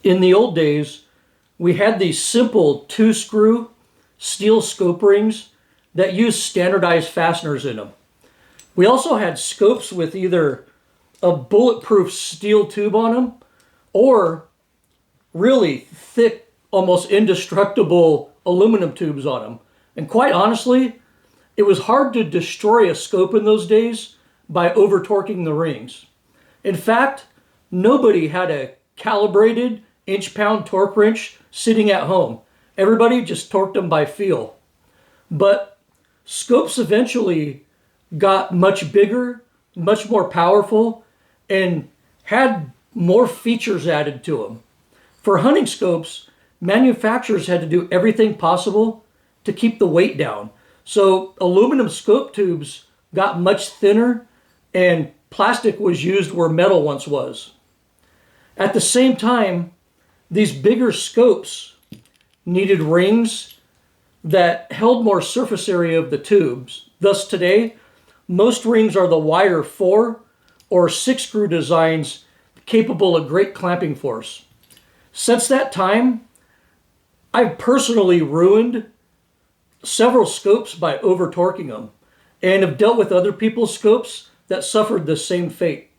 In the old days, we had these simple two-screw steel scope rings that used standardized fasteners in them. We also had scopes with either a bulletproof steel tube on them or really thick, almost indestructible aluminum tubes on them. And quite honestly, it was hard to destroy a scope in those days by over-torquing the rings. In fact, nobody had a calibrated inch-pound torque wrench sitting at home. Everybody just torqued them by feel. But scopes eventually got much bigger, much more powerful, and had more features added to them. For hunting scopes, manufacturers had to do everything possible to keep the weight down. So aluminum scope tubes got much thinner and plastic was used where metal once was. At the same time, these bigger scopes needed rings that held more surface area of the tubes. Thus today, most rings are the wider 4 or 6 screw designs capable of great clamping force. Since that time, I've personally ruined several scopes by over-torquing them and have dealt with other people's scopes that suffered the same fate.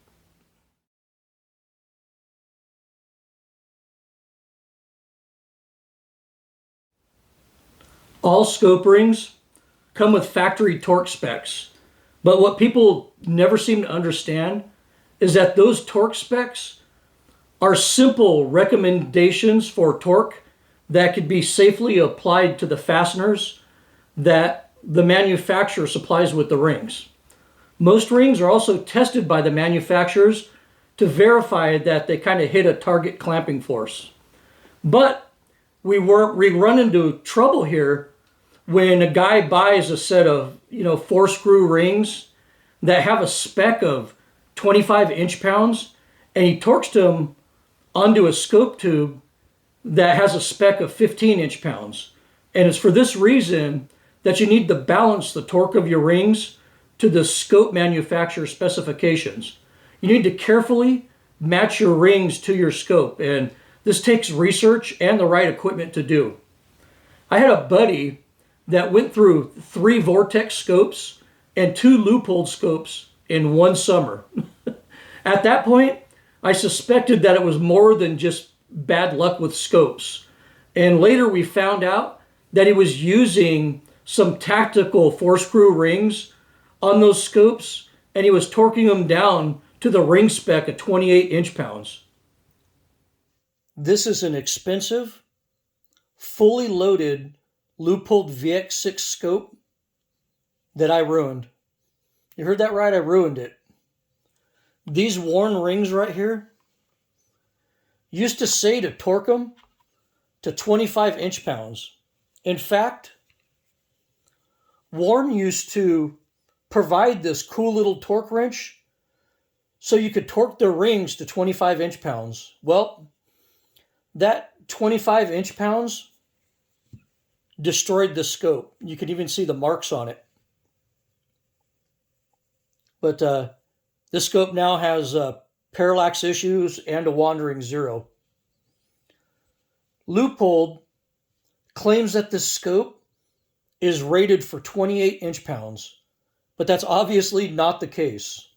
All scope rings come with factory torque specs, but what people never seem to understand is that those torque specs are simple recommendations for torque that could be safely applied to the fasteners that the manufacturer supplies with the rings. Most rings are also tested by the manufacturers to verify that they kind of hit a target clamping force. But we run into trouble here when a guy buys a set of 4 screw rings that have a spec of 25 inch-pounds and he torques them onto a scope tube that has a spec of 15 inch-pounds. And it's for this reason that you need to balance the torque of your rings to the scope manufacturer specifications. You need to carefully match your rings to your scope, and this takes research and the right equipment to do. I had a buddy that went through 3 Vortex scopes and 2 Leupold scopes in one summer. At that point, I suspected that it was more than just bad luck with scopes. And later we found out that he was using some tactical 4-screw rings on those scopes, and he was torquing them down to the ring spec of 28 inch-pounds. This is an expensive, fully loaded Leupold VX6 scope that I ruined. You heard that right, I ruined it. These worn rings right here used to say to torque them to 25 inch-pounds. In fact, Warn used to provide this cool little torque wrench so you could torque their rings to 25 inch-pounds. Well, that 25 inch-pounds destroyed the scope. You could even see the marks on it. But this scope now has parallax issues and a wandering 0. Leupold claims that this scope is rated for 28 inch-pounds, but that's obviously not the case.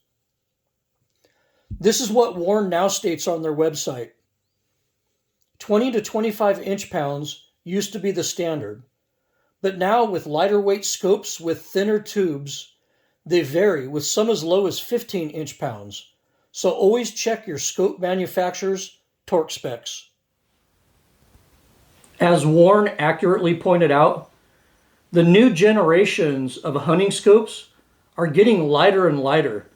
This is what Warn now states on their website. 20 to 25 inch-pounds used to be the standard, but now with lighter weight scopes with thinner tubes, they vary, with some as low as 15 inch-pounds. So always check your scope manufacturer's torque specs. As Warn accurately pointed out, the new generations of hunting scopes are getting lighter and lighter.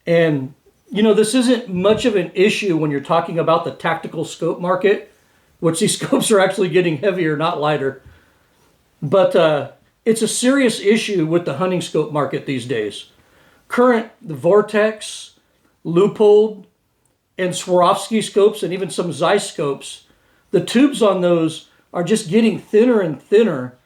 And, this isn't much of an issue when you're talking about the tactical scope market, which these scopes are actually getting heavier, not lighter. But it's a serious issue with the hunting scope market these days. The Vortex, Leupold, and Swarovski scopes, and even some Zeiss scopes, the tubes on those are just getting thinner and thinner,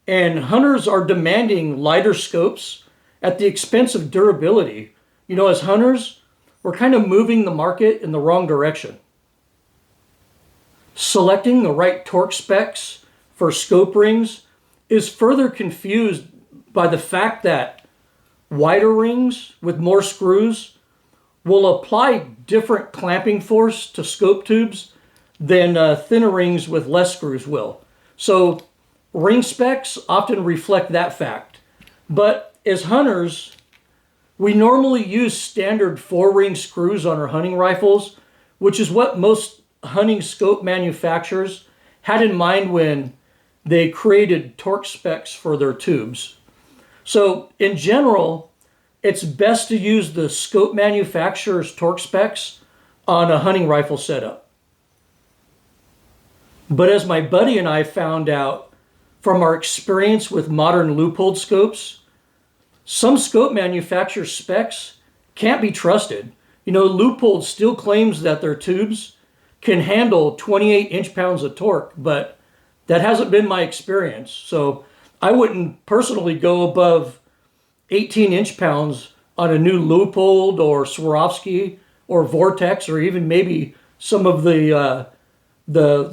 and hunters are demanding lighter scopes at the expense of durability. As hunters, we're kind of moving the market in the wrong direction. Selecting the right torque specs for scope rings is further confused by the fact that wider rings with more screws will apply different clamping force to scope tubes than thinner rings with less screws will. So ring specs often reflect that fact. But as hunters, we normally use standard 4-ring screws on our hunting rifles, which is what most hunting scope manufacturers had in mind when they created torque specs for their tubes. So in general, it's best to use the scope manufacturer's torque specs on a hunting rifle setup. But as my buddy and I found out from our experience with modern Leupold scopes, some scope manufacturer specs can't be trusted. Leupold still claims that their tubes can handle 28 inch-pounds of torque, but that hasn't been my experience. So I wouldn't personally go above 18 inch-pounds on a new Leupold or Swarovski or Vortex or even maybe some of the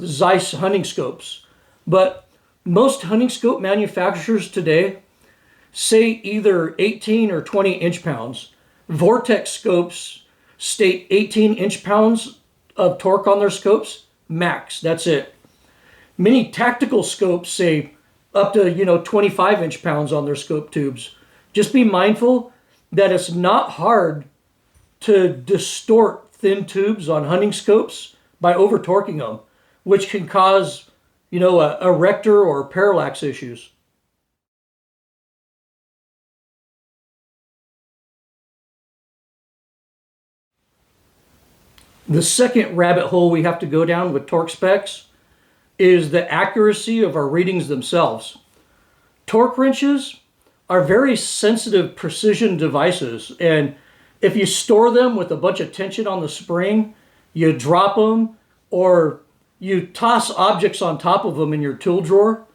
Zeiss hunting scopes. But most hunting scope manufacturers today say either 18 or 20 inch-pounds. Vortex scopes state 18 inch-pounds of torque on their scopes, max, that's it. Many tactical scopes say up to 25 inch-pounds on their scope tubes. Just be mindful that it's not hard to distort thin tubes on hunting scopes by over torquing them, which can cause a erector or parallax issues. The second rabbit hole we have to go down with torque specs is the accuracy of our readings themselves. Torque wrenches are very sensitive precision devices, and if you store them with a bunch of tension on the spring, you drop them, or you toss objects on top of them in your tool drawer,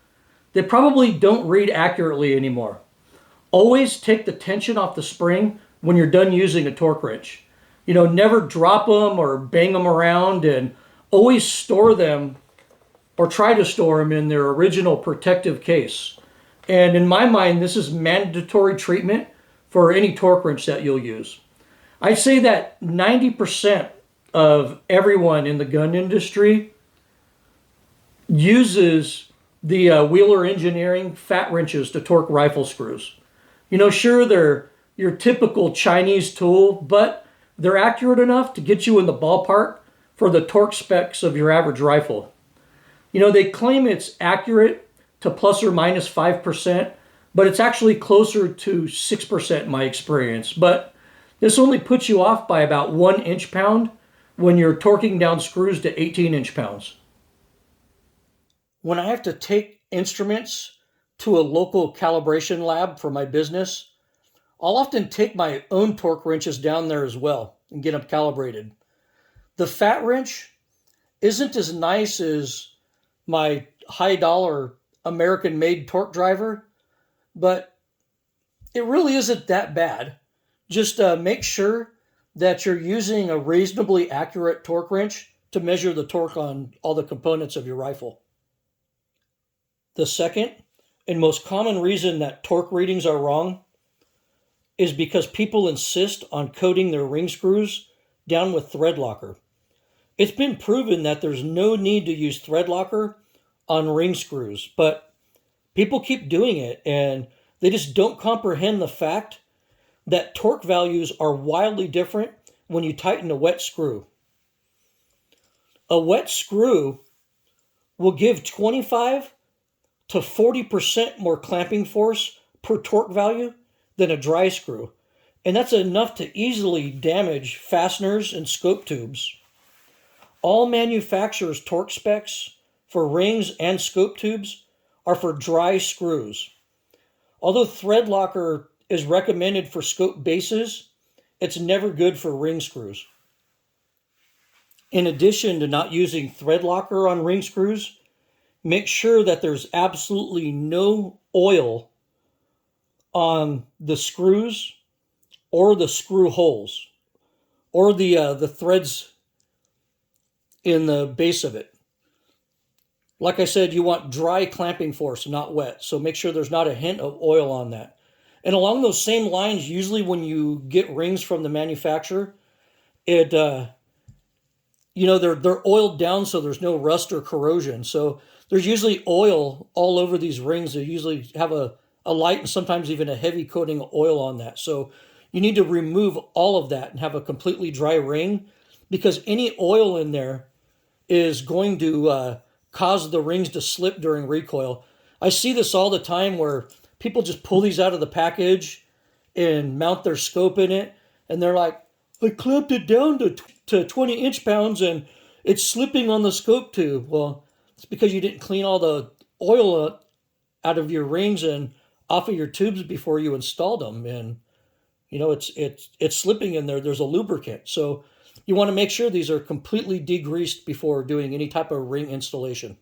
they probably don't read accurately anymore. Always take the tension off the spring when you're done using a torque wrench. Never drop them or bang them around, and always store them or try to store them in their original protective case. And in my mind, this is mandatory treatment for any torque wrench that you'll use. I'd say that 90% of everyone in the gun industry uses the Wheeler Engineering fat wrenches to torque rifle screws. Sure, they're your typical Chinese tool, but they're accurate enough to get you in the ballpark for the torque specs of your average rifle. They claim it's accurate to plus or minus 5%, but it's actually closer to 6% in my experience. But this only puts you off by about 1 inch-pound when you're torquing down screws to 18 inch-pounds. When I have to take instruments to a local calibration lab for my business, I'll often take my own torque wrenches down there as well and get them calibrated. The fat wrench isn't as nice as my high dollar American made torque driver, but it really isn't that bad. Just make sure that you're using a reasonably accurate torque wrench to measure the torque on all the components of your rifle. The second and most common reason that torque readings are wrong is because people insist on coating their ring screws down with thread locker. It's been proven that there's no need to use thread locker on ring screws, but people keep doing it, and they just don't comprehend the fact that torque values are wildly different when you tighten a wet screw. A wet screw will give 25 to 40% more clamping force per torque value than a dry screw, and that's enough to easily damage fasteners and scope tubes. All manufacturers' torque specs for rings and scope tubes are for dry screws. Although thread locker is recommended for scope bases, it's never good for ring screws. In addition to not using thread locker on ring screws, make sure that there's absolutely no oil on the screws or the screw holes or the threads in the base of it. Like I said, you want dry clamping force, not wet. So make sure there's not a hint of oil on that. And along those same lines, usually when you get rings from the manufacturer, it they're oiled down so there's no rust or corrosion. So there's usually oil all over these rings. They usually have a light and sometimes even a heavy coating of oil on that. So you need to remove all of that and have a completely dry ring, because any oil in there is going to cause the rings to slip during recoil. I see this all the time where people just pull these out of the package and mount their scope in it, and they're like, I clamped it down to 20 inch pounds and it's slipping on the scope tube. Well, it's because you didn't clean all the oil out of your rings and off of your tubes before you installed them. And it's slipping in there. There's a lubricant. So you want to make sure these are completely degreased before doing any type of ring installation.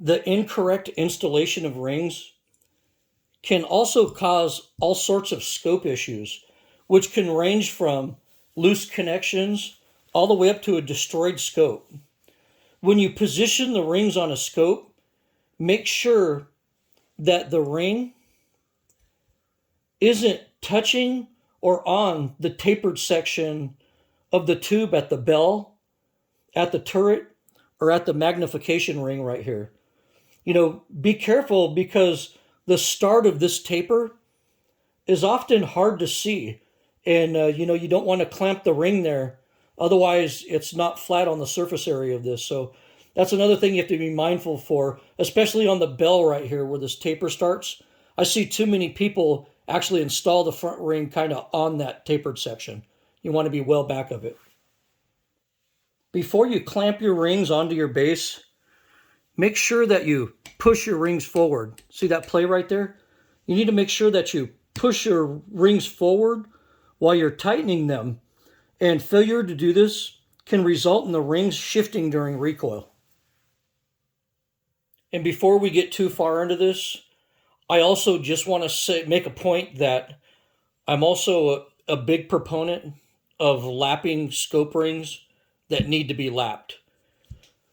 The incorrect installation of rings can also cause all sorts of scope issues, which can range from loose connections all the way up to a destroyed scope. When you position the rings on a scope, make sure that the ring isn't touching or on the tapered section of the tube at the bell, at the turret, or at the magnification ring right here. Be careful, because the start of this taper is often hard to see. And, you don't want to clamp the ring there. Otherwise, it's not flat on the surface area of this. So that's another thing you have to be mindful for, especially on the bell right here where this taper starts. I see too many people actually install the front ring kind of on that tapered section. You want to be well back of it. Before you clamp your rings onto your base, make sure that you push your rings forward. See that play right there? You need to make sure that you push your rings forward while you're tightening them. And failure to do this can result in the rings shifting during recoil. And before we get too far into this, I also just want to make a point that I'm also a big proponent of lapping scope rings that need to be lapped.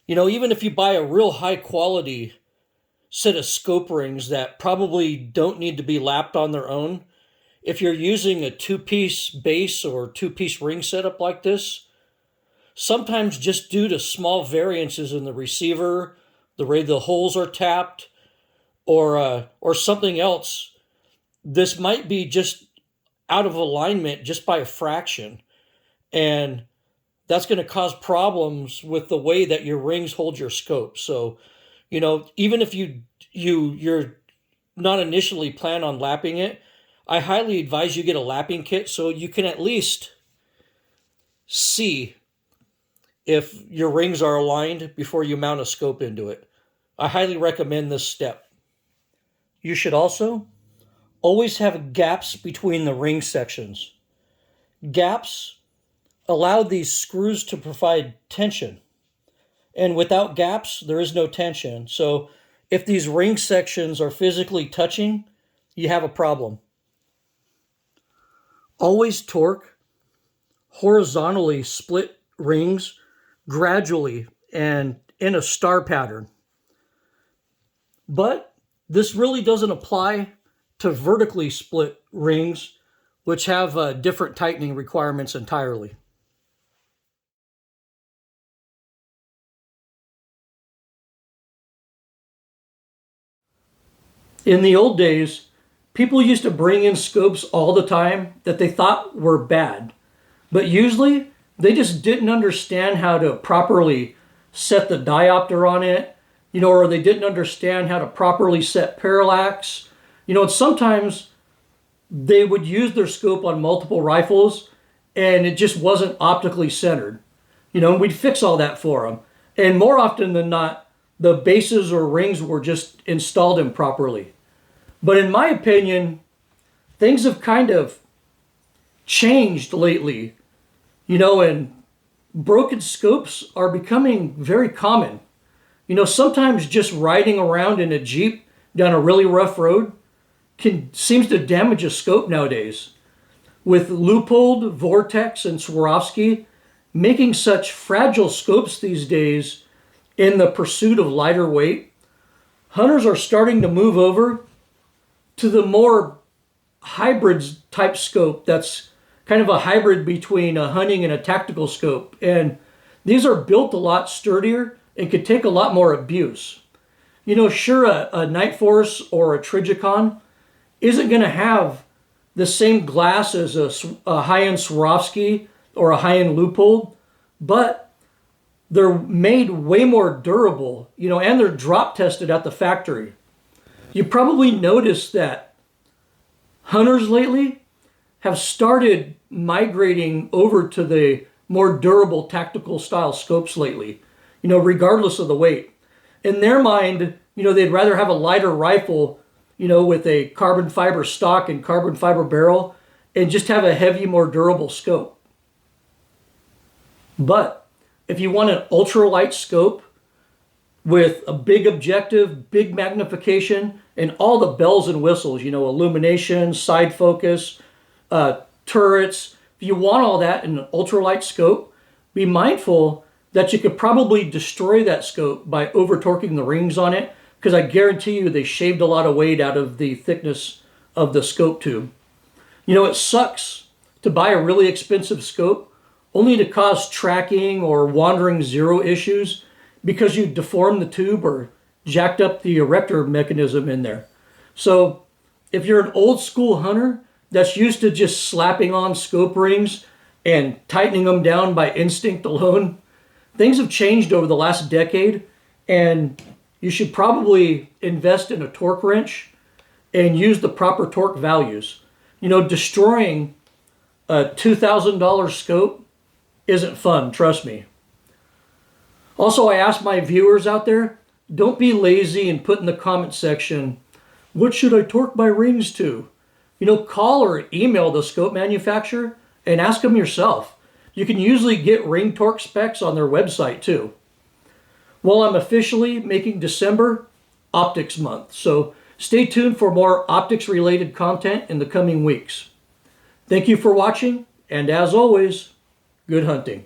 Even if you buy a real high quality set of scope rings that probably don't need to be lapped on their own, if you're using a two-piece base or two-piece ring setup like this, sometimes just due to small variances in the receiver, the way the holes are tapped, or something else, this might be just out of alignment just by a fraction. And that's going to cause problems with the way that your rings hold your scope. So, even if you're not initially plan on lapping it, I highly advise you get a lapping kit so you can at least see if your rings are aligned before you mount a scope into it. I highly recommend this step. You should also always have gaps between the ring sections. Gaps allow these screws to provide tension. And without gaps, there is no tension. So if these ring sections are physically touching, you have a problem. Always torque horizontally split rings gradually and in a star pattern. But this really doesn't apply to vertically split rings, which have different tightening requirements entirely. In the old days, people used to bring in scopes all the time that they thought were bad, but usually they just didn't understand how to properly set the diopter on it, or they didn't understand how to properly set parallax. And sometimes they would use their scope on multiple rifles and it just wasn't optically centered. And we'd fix all that for them. And more often than not, the bases or rings were just installed improperly. But in my opinion, things have kind of changed lately, and broken scopes are becoming very common. Sometimes just riding around in a Jeep down a really rough road seems to damage a scope nowadays. with Leupold, Vortex, and Swarovski making such fragile scopes these days in the pursuit of lighter weight, hunters are starting to move over to the more hybrids type scope that's kind of a hybrid between a hunting and a tactical scope. And these are built a lot sturdier and could take a lot more abuse. Sure, a Nightforce or a Trijicon isn't going to have the same glass as a high-end Swarovski or a high-end Leupold, but they're made way more durable, and they're drop tested at the factory. You probably noticed that hunters lately have started migrating over to the more durable tactical style scopes lately, regardless of the weight. In their mind, they'd rather have a lighter rifle, with a carbon fiber stock and carbon fiber barrel, and just have a heavy, more durable scope. But if you want an ultralight scope with a big objective, big magnification, and all the bells and whistles, illumination, side focus, turrets, if you want all that in an ultralight scope, be mindful that you could probably destroy that scope by over torquing the rings on it, because I guarantee you they shaved a lot of weight out of the thickness of the scope tube. It sucks to buy a really expensive scope only to cause tracking or wandering zero issues because you deformed the tube or jacked up the erector mechanism in there. So if you're an old school hunter that's used to just slapping on scope rings and tightening them down by instinct alone, things have changed over the last decade, and you should probably invest in a torque wrench and use the proper torque values. Destroying a $2,000 scope isn't fun, trust me. Also, I ask my viewers out there, don't be lazy and put in the comment section, what should I torque my rings to? Call or email the scope manufacturer and ask them yourself. You can usually get ring torque specs on their website too. Well, I'm officially making December Optics Month, so stay tuned for more optics related content in the coming weeks. Thank you for watching, and as always, good hunting.